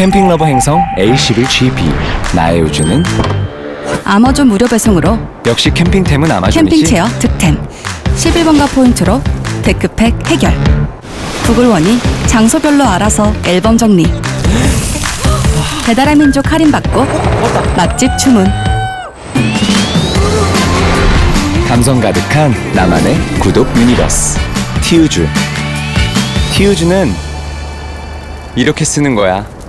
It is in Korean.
캠핑 러버 행성 A11GP. 나의 우주는 아마존 무료 배송으로 역시 캠핑템은 아마존이지. 캠핑 체어 득템 11번가 포인트로 데크팩 해결 구글원이 장소별로 알아서 앨범 정리 배달의 민족 할인받고 맛집 주문 감성 가득한 나만의 구독 유니버스. 티우주. 티우주는 이렇게 쓰는 거야.